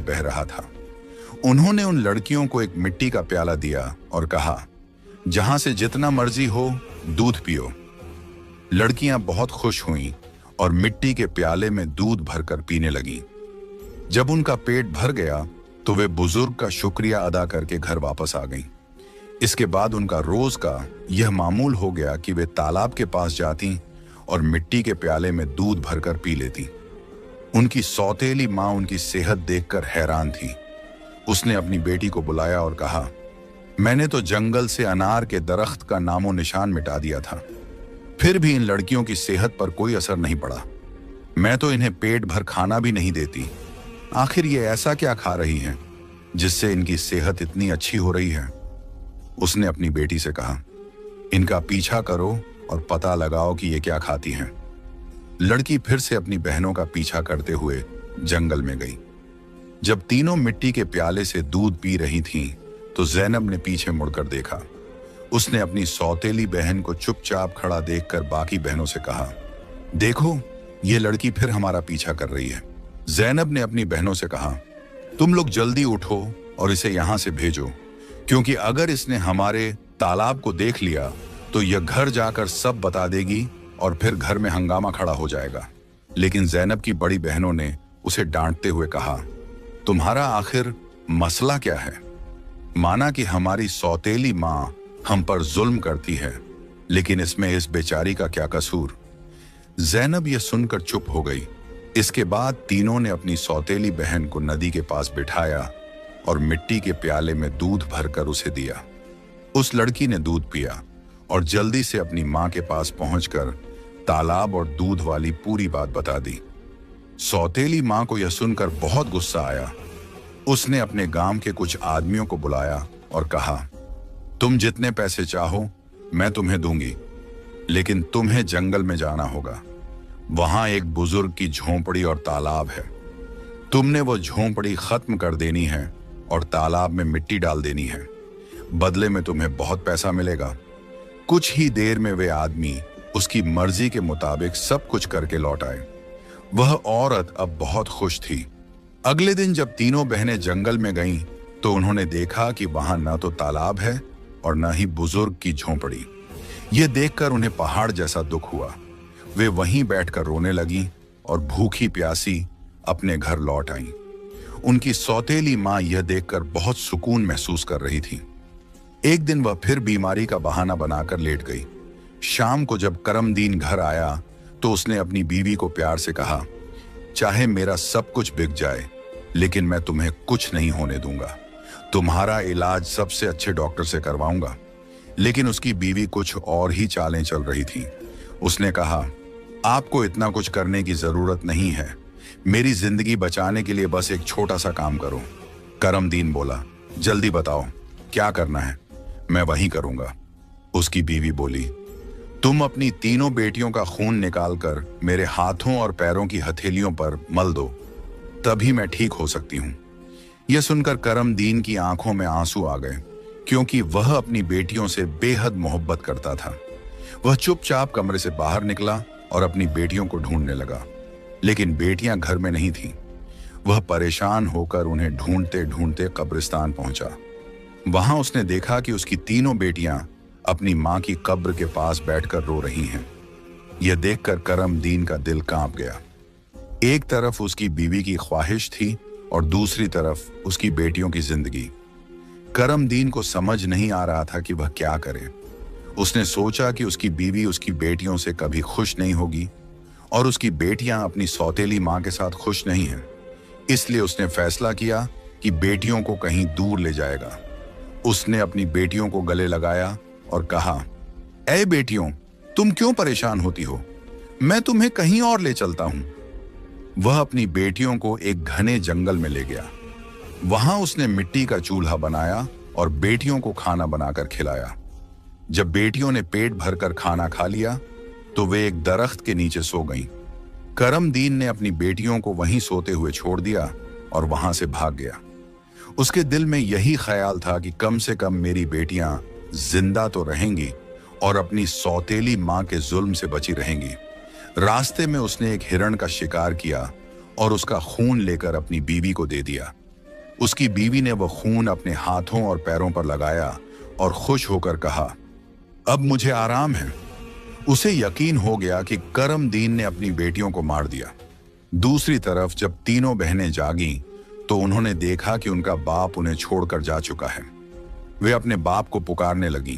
बह रहा था। उन्होंने उन लड़कियों को एक मिट्टी का प्याला दिया और कहा, जहां से जितना मर्जी हो दूध पियो। लड़कियां बहुत खुश हुईं और मिट्टी के प्याले में दूध भरकर पीने लगीं। जब उनका पेट भर गया तो वे बुजुर्ग का शुक्रिया अदा करके घर वापस आ गईं। इसके बाद उनका रोज का यह मामूल हो गया कि वे तालाब के पास जाती और मिट्टी के प्याले में दूध भरकर पी लेती। उनकी सौतेली माँ उनकी सेहत देखकर हैरान थी। उसने अपनी बेटी को बुलाया और कहा, मैंने तो जंगल से अनार के दरख्त का नामो निशान मिटा दिया था, फिर भी इन लड़कियों की सेहत पर कोई असर नहीं पड़ा। मैं तो इन्हें पेट भर खाना भी नहीं देती। आखिर ये ऐसा क्या खा रही हैं जिससे इनकी सेहत इतनी अच्छी हो रही है? उसने अपनी बेटी से कहा, इनका पीछा करो और पता लगाओ कि ये क्या खाती हैं। लड़की फिर से अपनी बहनों का पीछा करते हुए जंगल में गई। जब तीनों मिट्टी के प्याले से दूध पी रही थीं, तो ज़ैनब ने पीछे मुड़कर देखा। उसने अपनी सौतेली बहन को चुपचाप खड़ा देखकर बाकी बहनों से कहा, देखो ये लड़की फिर हमारा पीछा कर रही है। ज़ैनब ने अपनी बहनों से कहा, तुम लोग जल्दी उठो और इसे यहां से भेजो, क्योंकि अगर इसने हमारे तालाब को देख लिया तो यह घर जाकर सब बता देगी और फिर घर में हंगामा खड़ा हो जाएगा। लेकिन ज़ैनब की बड़ी बहनों ने उसे डांटते हुए कहा, तुम्हारा आखिर मसला क्या है? माना कि हमारी सौतेली माँ हम पर जुल्म करती है, लेकिन इसमें इस बेचारी का क्या कसूर? ज़ैनब यह सुनकर चुप हो गई। इसके बाद तीनों ने अपनी सौतेली बहन को नदी के पास बिठाया और मिट्टी के प्याले में दूध भरकर उसे दिया। उस लड़की ने दूध पिया और जल्दी से अपनी माँ के पास पहुंचकर तालाब और दूध वाली पूरी बात बता दी। सौतेली माँ को यह सुनकर बहुत गुस्सा आया। उसने अपने गांव के कुछ आदमियों को बुलाया और कहा, तुम जितने पैसे चाहो मैं तुम्हें दूंगी, लेकिन तुम्हें जंगल में जाना होगा। वहां एक बुजुर्ग की झोंपड़ी और तालाब है। तुमने वो झोंपड़ी खत्म कर देनी है और तालाब में मिट्टी डाल देनी है। बदले में तुम्हें बहुत पैसा मिलेगा। कुछ ही देर में वे आदमी उसकी मर्जी के मुताबिक सब कुछ करके लौट आए। वह औरत अब बहुत खुश थी। अगले दिन जब तीनों बहनें जंगल में गईं, तो उन्होंने देखा कि वहां न तो तालाब है और न ही बुजुर्ग की झोंपड़ी। यह देखकर उन्हें पहाड़ जैसा दुख हुआ। वे वहीं बैठकर रोने लगीं और भूखी प्यासी अपने घर लौट आईं। उनकी सौतेली माँ यह देखकर बहुत सुकून महसूस कर रही थी। एक दिन वह फिर बीमारी का बहाना बनाकर लेट गई। शाम को जब करमदीन घर आया तो उसने अपनी बीवी को प्यार से कहा, चाहे मेरा सब कुछ बिक जाए, लेकिन मैं तुम्हें कुछ नहीं होने दूंगा। तुम्हारा इलाज सबसे अच्छे डॉक्टर से करवाऊंगा। लेकिन उसकी बीवी कुछ और ही चालें चल रही थी। उसने कहा, आपको इतना कुछ करने की जरूरत नहीं है। मेरी जिंदगी बचाने के लिए बस एक छोटा सा काम करो। करमदीन बोला, जल्दी बताओ क्या करना है, मैं वही करूंगा। उसकी बीवी बोली, तुम अपनी तीनों बेटियों का खून निकालकर मेरे हाथों और पैरों की हथेलियों पर मल दो, तभी मैं ठीक हो सकती हूं। यह सुनकर करमदीन की आंखों में आंसू आ गए, क्योंकि वह अपनी बेटियों से बेहद मोहब्बत करता था। वह चुपचाप कमरे से बाहर निकला और अपनी बेटियों को ढूंढने लगा, लेकिन बेटियां घर में नहीं थीं। वह परेशान होकर उन्हें ढूंढते ढूंढते कब्रिस्तान पहुंचा। वहां उसने देखा कि उसकी तीनों बेटियां अपनी मां की कब्र के पास बैठकर रो रही हैं। यह देखकर करमदीन का दिल कांप गया। एक तरफ उसकी बीवी की ख्वाहिश थी और दूसरी तरफ उसकी बेटियों की जिंदगी। करमदीन को समझ नहीं आ रहा था कि वह क्या करे। उसने सोचा कि उसकी बीवी उसकी बेटियों से कभी खुश नहीं होगी और उसकी बेटियां अपनी सौतेली मां के साथ खुश नहीं हैं। इसलिए उसने फैसला किया कि बेटियों को कहीं दूर ले जाएगा। उसने अपनी बेटियों को गले लगाया और कहा, ऐ बेटियों, तुम क्यों परेशान होती हो? मैं तुम्हें कहीं और ले चलता हूं। वह अपनी बेटियों को एक घने जंगल में ले गया। वहां उसने मिट्टी का चूल्हा बनाया और बेटियों को खाना बनाकर खिलाया। जब बेटियों ने पेट भरकर खाना खा लिया तो वे एक दरख्त के नीचे सो गईं। करमदीन ने अपनी बेटियों को वहीं सोते हुए छोड़ दिया और वहां से भाग गया। उसके दिल में यही ख्याल था कि कम से कम मेरी बेटियां जिंदा तो रहेंगी और अपनी सौतेली मां के जुल्म से बची रहेंगी। रास्ते में उसने एक हिरण का शिकार किया और उसका खून लेकर अपनी बीवी को दे दिया। उसकी बीवी ने वह खून अपने हाथों और पैरों पर लगाया और खुश होकर कहा, अब मुझे आराम है। उसे यकीन हो गया कि करमदीन ने अपनी बेटियों को मार दिया। दूसरी तरफ जब तीनों बहनें जागीं तो उन्होंने देखा कि उनका बाप उन्हें छोड़कर जा चुका है। वे अपने बाप को पुकारने लगीं।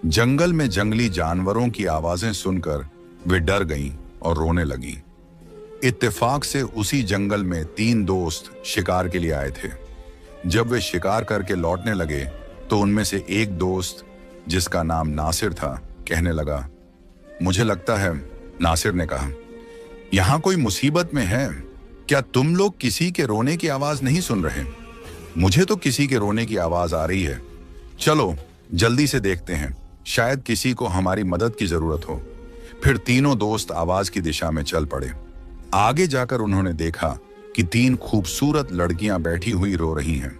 जंगल में जंगली जानवरों की आवाजें सुनकर वे डर गईं और रोने लगीं। इत्तेफाक से उसी जंगल में 3 दोस्त शिकार के लिए आए थे। जब वे शिकार करके लौटने लगे तो उनमें से एक दोस्त, जिसका नाम नासिर था, कहने लगा, मुझे लगता है, नासिर ने कहा, यहां कोई मुसीबत में है। क्या तुम लोग किसी के रोने की आवाज नहीं सुन रहे? मुझे तो किसी के रोने की आवाज आ रही है। चलो जल्दी से देखते हैं, शायद किसी को हमारी मदद की जरूरत हो। फिर तीनों दोस्त आवाज की दिशा में चल पड़े। आगे जाकर उन्होंने देखा कि 3 खूबसूरत लड़कियां बैठी हुई रो रही हैं।